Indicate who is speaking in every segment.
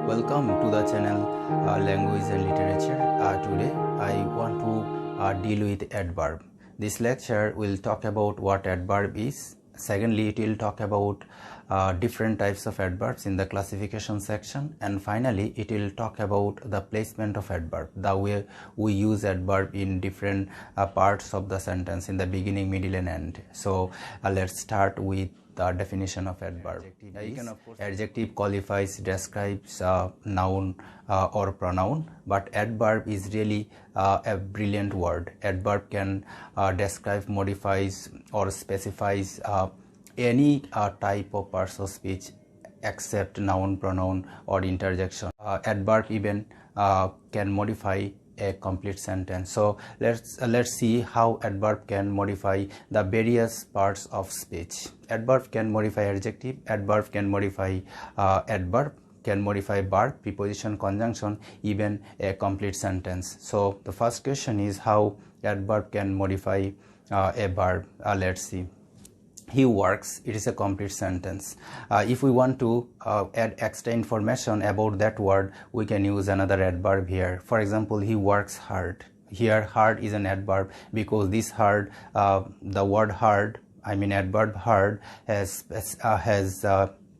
Speaker 1: Welcome to the channel Language and Literature. Today I want to deal with adverb. This lecture will talk about what adverb is. Secondly, it will talk about different types of adverbs in the classification section, and finally it will talk about the placement of adverb, the way we use adverb in different parts of the sentence, in the beginning, middle and end. So let's start with the definition of adverb. Adjective qualifies, describes noun or pronoun, but adverb is really a brilliant word. Adverb can describe, modifies or specifies any type of parts of speech except noun, pronoun or interjection. Adverb even can modify a complete sentence. So let's see how adverb can modify the various parts of speech. Adverb can modify adjective, adverb can modify adverb, can modify verb, preposition, conjunction, even a complete sentence. So the first question is how adverb can modify a verb. Let's see. He works, it is a complete sentence. If we want to add extra information about that word, we can use another adverb here. For example, he works hard. Here hard is an adverb because this hard, the word hard, I mean adverb hard, has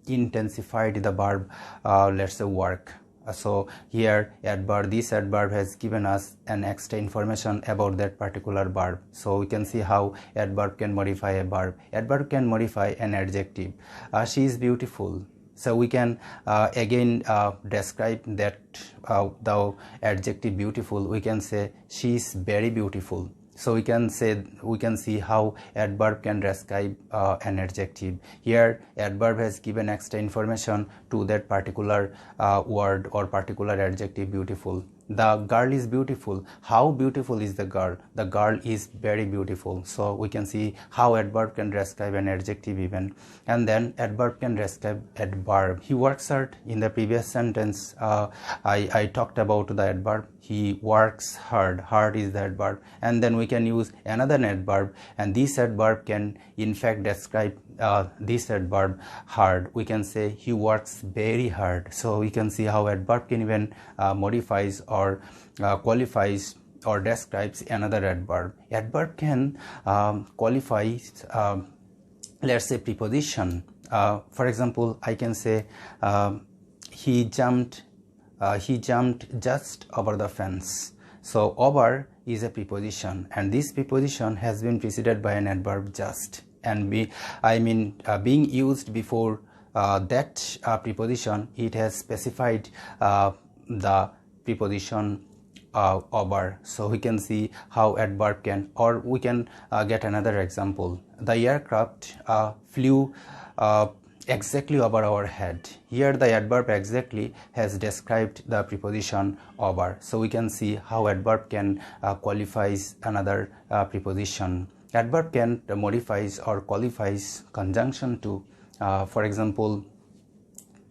Speaker 1: intensified the verb, let's say work. So here this adverb has given us an extra information about that particular verb. So we can see how adverb can modify a verb. Adverb can modify an adjective. She is beautiful. So we can again describe that the adjective beautiful. We can say she is very beautiful. So we can see how adverb can describe an adjective. Here adverb has given extra information to that particular word or particular adjective, beautiful. The girl is beautiful. How beautiful is the girl? The girl is very beautiful. So we can see how adverb can describe an adjective even. And then adverb can describe adverb. He works hard. In the previous sentence I talked about the adverb. He works hard. Hard is the adverb. And then we can use another adverb, and this adverb can in fact describe this adverb hard. We can say he works very hard. So we can see how adverb can even modifies or qualifies or describes another adverb. Adverb can qualify let's say preposition. For example, I can say he jumped just over the fence. So over is a preposition, and this preposition has been preceded by an adverb just, and being used before that preposition, it has specified the preposition over. So we can see how adverb can, or we can get another example. The aircraft flew exactly over our head. Here the adverb exactly has described the preposition over. So we can see how adverb can qualifies another preposition. Adverb can modifies or qualifies conjunction too. For example,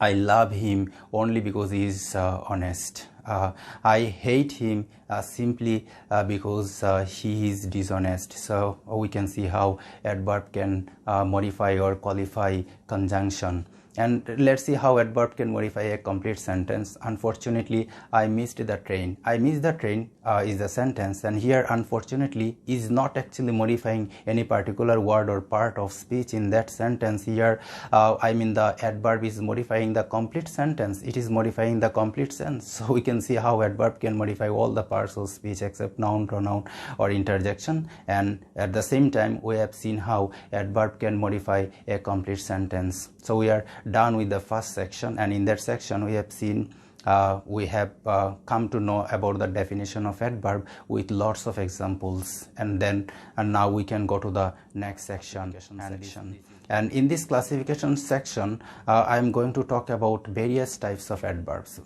Speaker 1: I love him only because he is honest. I hate him simply because he is dishonest. So we can see how adverb can modify or qualify conjunction. And let's see how adverb can modify a complete sentence. Unfortunately, I missed the train. I missed the train is the sentence, and here unfortunately is not actually modifying any particular word or part of speech in that sentence. Here the adverb is modifying the complete sentence. It is modifying the complete sense. So we can see how adverb can modify all the parts of speech except noun, pronoun or interjection. And at the same time, we have seen how adverb can modify a complete sentence. So we are done with the first section, and in that section we have seen we have come to know about the definition of adverb with lots of examples, and now we can go to the next section. And in this classification section I am going to talk about various types of adverbs.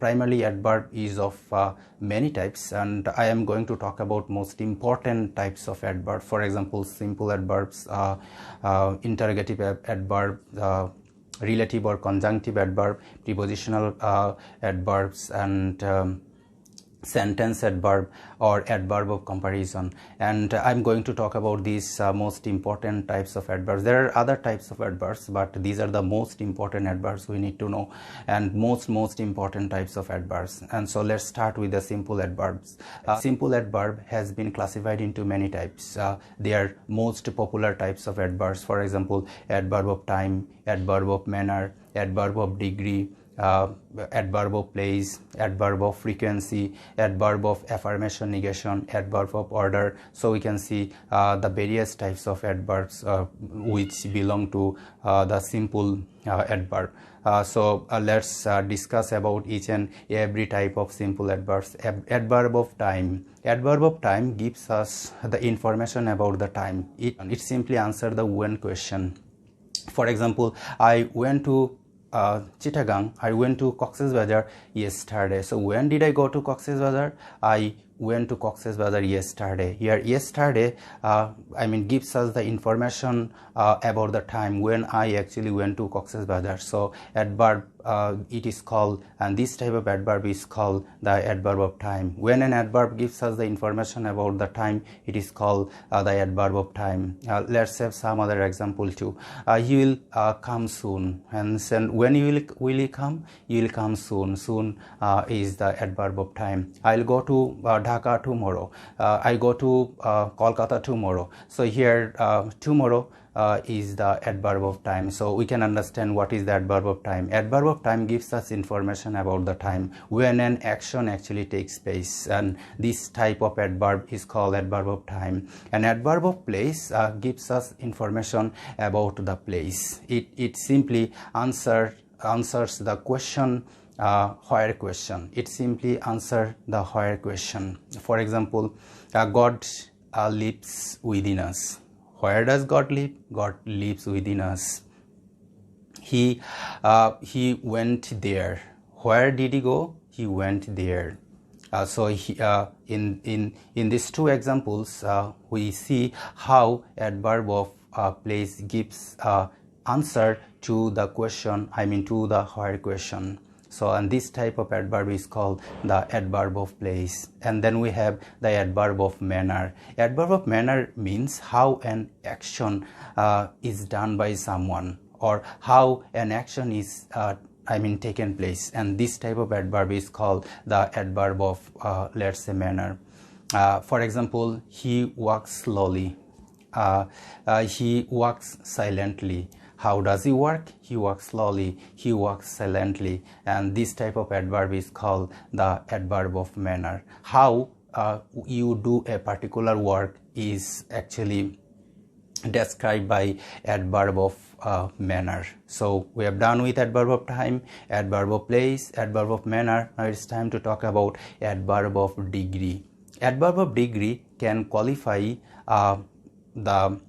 Speaker 1: Primarily adverb is of many types, and I am going to talk about most important types of adverb. For example, simple adverbs, interrogative adverb, relative or conjunctive adverb, prepositional adverbs, and sentence adverb or adverb of comparison. And I'm going to talk about these most important types of adverbs. There are other types of adverbs, but these are the most important adverbs we need to know, and most important types of adverbs. And so let's start with the simple adverbs. Simple adverb has been classified into many types. They are most popular types of adverbs. For example, adverb of time, adverb of manner, adverb of degree, adverb of place, adverb of frequency, adverb of affirmation, negation, adverb of order. So we can see the various types of adverbs which belong to the simple adverb. So let's discuss about each and every type of simple adverbs. Adverb of time. Adverb of time gives us the information about the time. It simply answers the when question. For example, I went to Chittagong. I went to Cox's Bazar yesterday. So when did I go to Cox's Bazar? I went to Cox's Bazar yesterday. Here yesterday gives us the information about the time when I actually went to Cox's Bazar. So adverb it is called, and this type of adverb is called the adverb of time. When an adverb gives us the information about the time, it is called the adverb of time. Let's have some other example too. He will come soon, and when will he come? He will come soon. Soon is the adverb of time. I'll go to Dhaka tomorrow. I go to Kolkata tomorrow. So here tomorrow is the adverb of time. So we can understand what is the adverb of time. Adverb of time gives us information about the time when an action actually takes place, and this type of adverb is called adverb of time. An adverb of place gives us information about the place. It simply answers the question where question. It simply answers the where question. For example, God lives within us. Where does God live? God lives within us. He went there. Where did he go? He went there. So in these two examples, we see how adverb of place gives answer to the question. To the where question. So, and this type of adverb is called the adverb of place. And then we have the adverb of manner. Adverb of manner means how an action is done by someone, or how an action is taken place. And this type of adverb is called the adverb of let's say manner. For example, he walks slowly. He walks silently. How does he work? He walks slowly. He walks silently. And this type of adverb is called the adverb of manner. How you do a particular work is actually described by adverb of manner. So we have done with adverb of time, adverb of place, adverb of manner. Now it's time to talk about adverb of degree. Adverb of degree can qualify the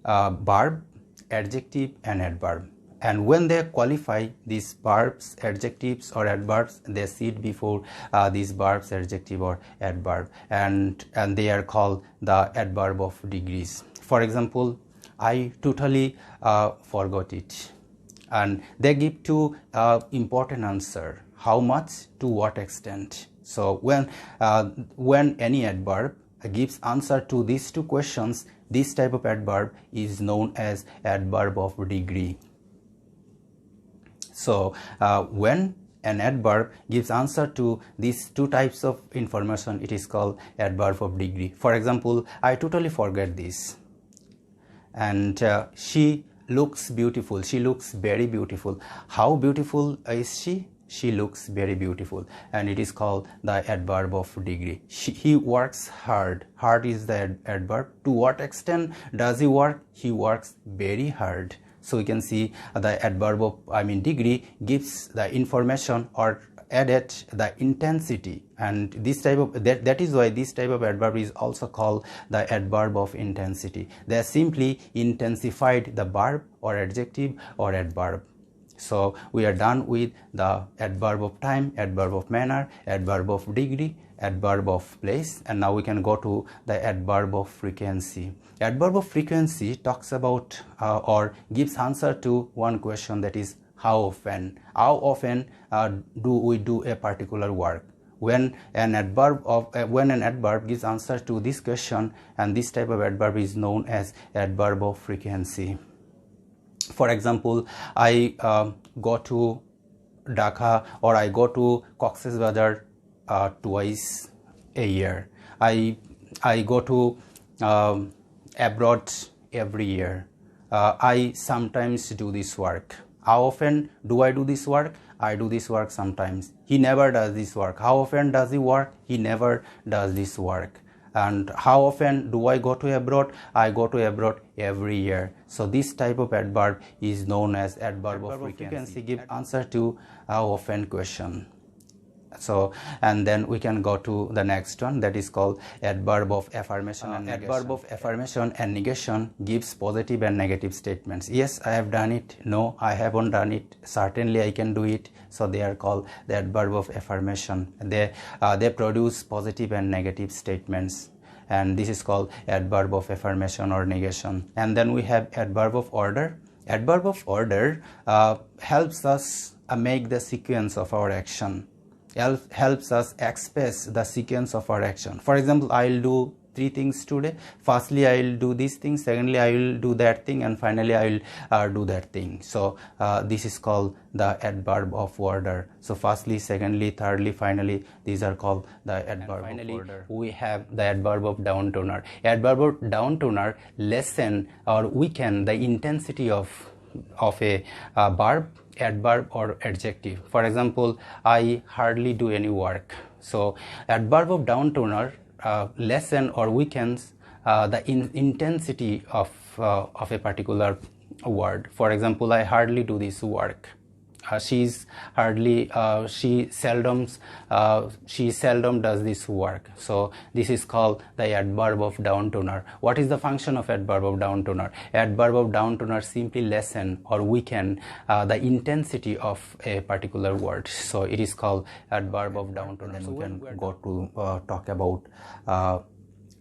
Speaker 1: verb, adjective and adverb, and when they qualify these verbs, adjectives or adverbs, they sit before these verbs, adjective or adverb, and they are called the adverb of degrees. For example, I totally forgot it, and they give two important answer: how much, to what extent. So when any adverb gives answer to these two questions, this type of adverb is known as adverb of degree. So when an adverb gives answer to these two types of information, it is called adverb of degree. For example, I totally forget this, and she looks beautiful. She looks very beautiful. How beautiful is she? She looks very beautiful, and it is called the adverb of degree. He works hard. Hard is the adverb. To what extent does he work? He works very hard. So we can see the adverb of degree gives the information or added the intensity, and this type of that is why this type of adverb is also called the adverb of intensity. They simply intensified the verb or adjective or adverb. So we are done with the adverb of time, adverb of manner, adverb of degree, adverb of place, and now we can go to the adverb of frequency. Adverb of frequency talks about or gives answer to one question, that is how often. How often do we do a particular work? when an adverb gives answer to this question, and this type of adverb is known as adverb of frequency. For example, I go to Dhaka, or I go to Cox's Bazar twice a year. I go to abroad every year. I sometimes do this work. How often do I do this work? I do this work sometimes. He never does this work. How often does he work? He never does this work. And how often do I go to abroad? I go to abroad every year. So this type of adverb is known as adverb of frequency. Give answer to how often question. So, and then we can go to the next one, that is called adverb of affirmation and negation. Adverb of affirmation and negation gives positive and negative statements. Yes, I have done it. No, I haven't done it. Certainly I can do it. So they are called the adverb of affirmation. They produce positive and negative statements, and this is called adverb of affirmation or negation. And then we have adverb of order. Adverb of order helps us make the sequence of our action. Helps us express the sequence of our action. For example, I will do 3 things today. Firstly, I will do this thing. Secondly, I will do that thing, and finally, I will do that thing. So this is called the adverb of order. So firstly, secondly, thirdly, finally, these are called the adverb of order. We have the adverb of downtoner. Adverb of downtoner lessen or weaken the intensity of a verb, adverb or adjective. For example, I hardly do any work. So adverb of downtoner lessen or weakens the intensity of a particular word. For example, I hardly do this work. She seldom does this work. So this is called the adverb of downtoner. What is the function of adverb of downtoner? Adverb of downtoner simply lessen or weaken the intensity of a particular word. So it is called adverb of downtoner. Then we can go to talk about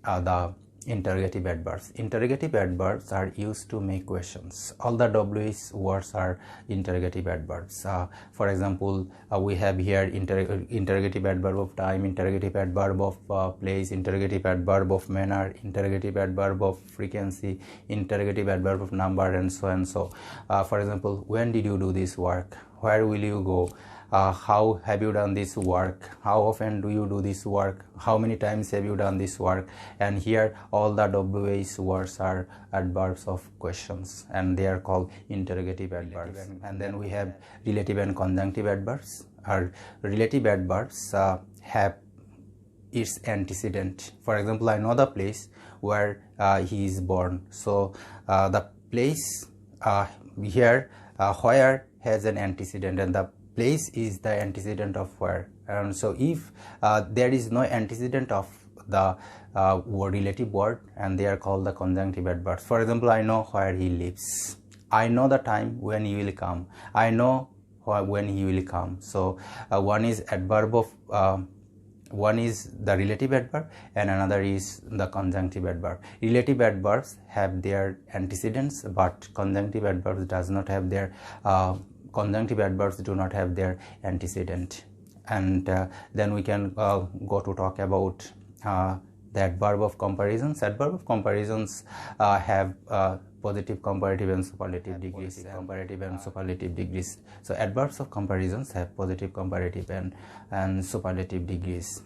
Speaker 1: the interrogative adverbs. Interrogative adverbs are used to make questions. All the WH words are interrogative adverbs. For example, we have here interrogative adverb of time, interrogative adverb of place, interrogative adverb of manner, interrogative adverb of frequency, interrogative adverb of number, and so and so. For example, when did you do this work? Where will you go? How have you done this work? How often do you do this work? How many times have you done this work? And here all the WH words are adverbs of questions, and they are called interrogative adverbs. And then we have relative and conjunctive adverbs. Our relative adverbs have its antecedent. For example, I know the place where he is born. So the place here where has an antecedent, and the place is the antecedent of where. And so if there is no antecedent of the relative word, and they are called the conjunctive adverbs. For example, I know where he lives. I know the time when he will come. I know when he will come. So one is adverb of one is the relative adverb, and another is the conjunctive adverb. Relative adverbs have their antecedents, but conjunctive adverbs does not have their conjunctive adverbs do not have their antecedent. And then we can go to talk about the adverb of comparisons. Adverb of comparisons have positive, comparative, and superlative degrees. Comparative and superlative degrees. So adverbs of comparisons have positive, comparative, and superlative degrees.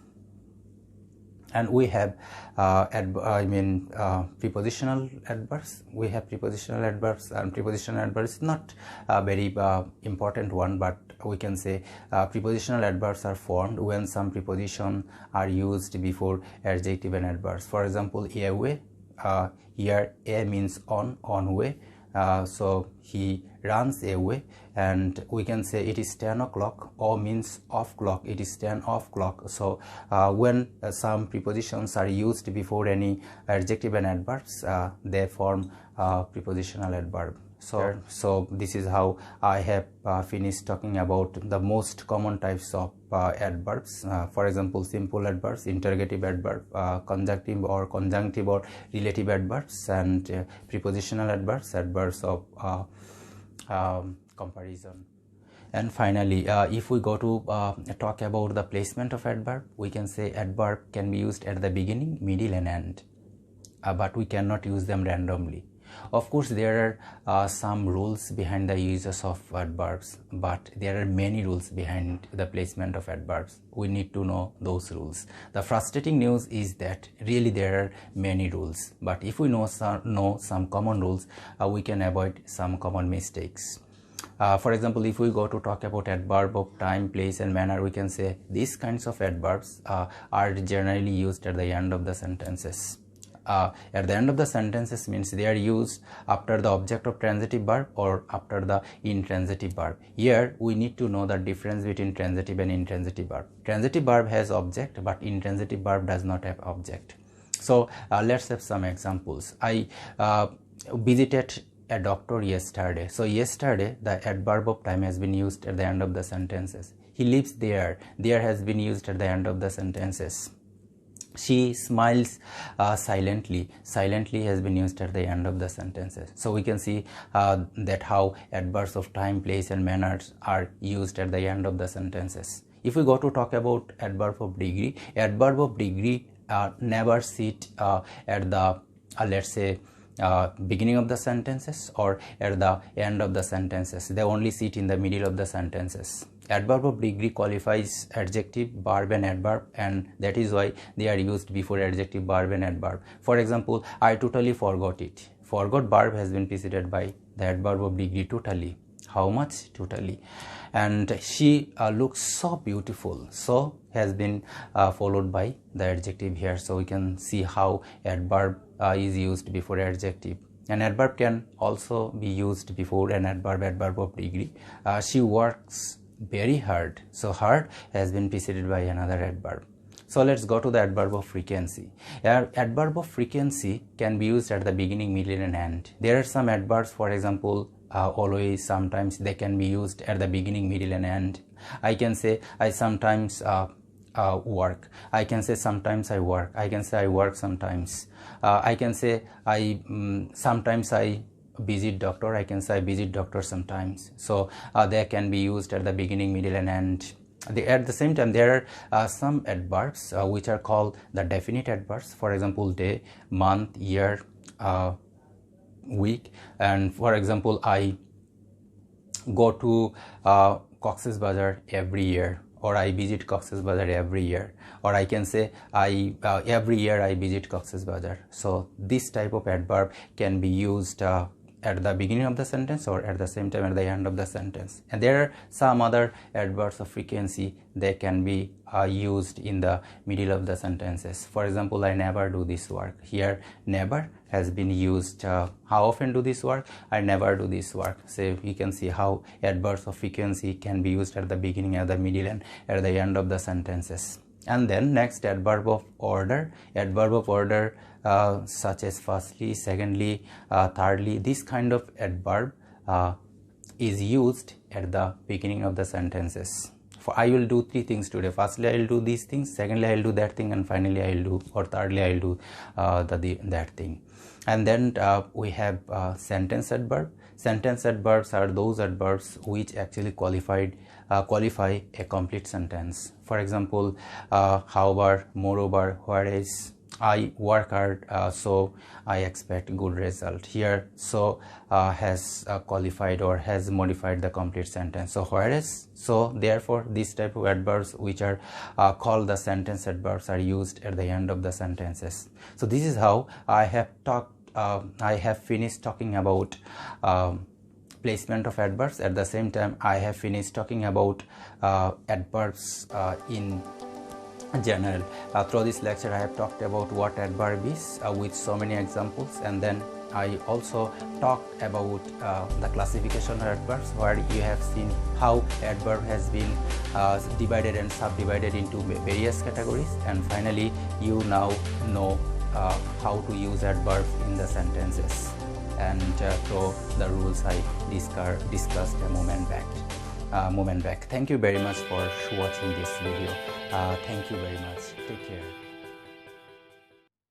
Speaker 1: And we have prepositional adverbs. We have prepositional adverbs, and prepositional adverbs is not a very important one, but we can say prepositional adverbs are formed when some preposition are used before adjective and adverbs. For example, away, here a means on way. So he runs away, and we can say it is 10 o'clock. O means off clock, it is 10 off clock. So when some prepositions are used before any adjective and adverbs, they form prepositional adverb. So this is how I have finished talking about the most common types of adverbs. For example, simple adverbs, interrogative adverb, conjunctive or relative adverbs, and prepositional adverbs, adverbs of comparison. And finally, if we go to talk about the placement of adverb, we can say adverb can be used at the beginning, middle and end, but we cannot use them randomly. Of course, there are some rules behind the uses of adverbs, but there are many rules behind the placement of adverbs. We need to know those rules. The frustrating news is that really there are many rules, but if we know some common rules, we can avoid some common mistakes. For example, if we go to talk about adverb of time, place and manner, we can say these kinds of adverbs are generally used at the end of the sentences. At the end of the sentences means they are used after the object of transitive verb or after the intransitive verb. Here we need to know the difference between transitive and intransitive verb. Transitive verb has object, but intransitive verb does not have object. So let's have some examples. I visited a doctor yesterday. So yesterday, the adverb of time has been used at the end of the sentences. He lives there. There has been used at the end of the sentences. She smiles silently. Silently has been used at the end of the sentences. So we can see that how adverbs of time, place and manners are used at the end of the sentences. If we go to talk about adverb of degree never sit at the let's say beginning of the sentences or at the end of the sentences. They only sit in the middle of the sentences. Adverb of degree qualifies adjective, verb and adverb, and that is why they are used before adjective, verb and adverb. For example, I totally forgot it. Forgot verb has been preceded by the adverb of degree totally. How much? Totally. And she looks so beautiful. So has been followed by the adjective here. So we can see how adverb is used before adjective. An adverb can also be used before an adverb, adverb of degree. She works very hard. So hard has been preceded by another adverb. So let's go to the adverb of frequency. Adverb of frequency can be used at the beginning, middle and end. There are some adverbs, for example, always, sometimes, they can be used at the beginning, middle and end. I can say I sometimes work. I can say sometimes I work. I can say I work sometimes. I can say sometimes I visit doctor. I can say I visit doctor sometimes. So they can be used at the beginning, middle and end. At the same time, there are some adverbs which are called the definite adverbs. For example, day, month, year, week. And for example, I go to Cox's Bazar every year, or I visit Cox's Bazar every year, or I can say every year I visit Cox's Bazar. So this type of adverb can be used at the beginning of the sentence or at the same time at the end of the sentence. And there are some other adverbs of frequency that can be used in the middle of the sentences. For example, I never do this work. Here never has been used. How often do this work? I never do this work. So you can see how adverbs of frequency can be used at the beginning, at the middle and at the end of the sentences. And then next, adverb of order. Adverb of order such as firstly, secondly, thirdly. This kind of adverb is used at the beginning of the sentences. I will do three things today. Firstly, I will do these things. Secondly, I will do that thing, and finally, I will do, or thirdly, I will do that thing. And then we have sentence adverb. Sentence adverbs are those adverbs which actually qualify a complete sentence. For example, however, moreover, whereas, I work hard, so I expect good result. Here, so has qualified or has modified the complete sentence. So whereas, so therefore, this type of adverbs which are called the sentence adverbs are used at the end of the sentences. So this is how I have finished talking about placement of adverbs. At the same time, I have finished talking about adverbs in general. Through this lecture, I have talked about what adverb is with so many examples, and then I also talked about the classification of adverbs, where you have seen how adverb has been divided and subdivided into various categories, and finally you now know how to use adverbs in the sentences, and through the rules I discussed a moment back. Thank you very much for watching this video. Thank you very much. Take care.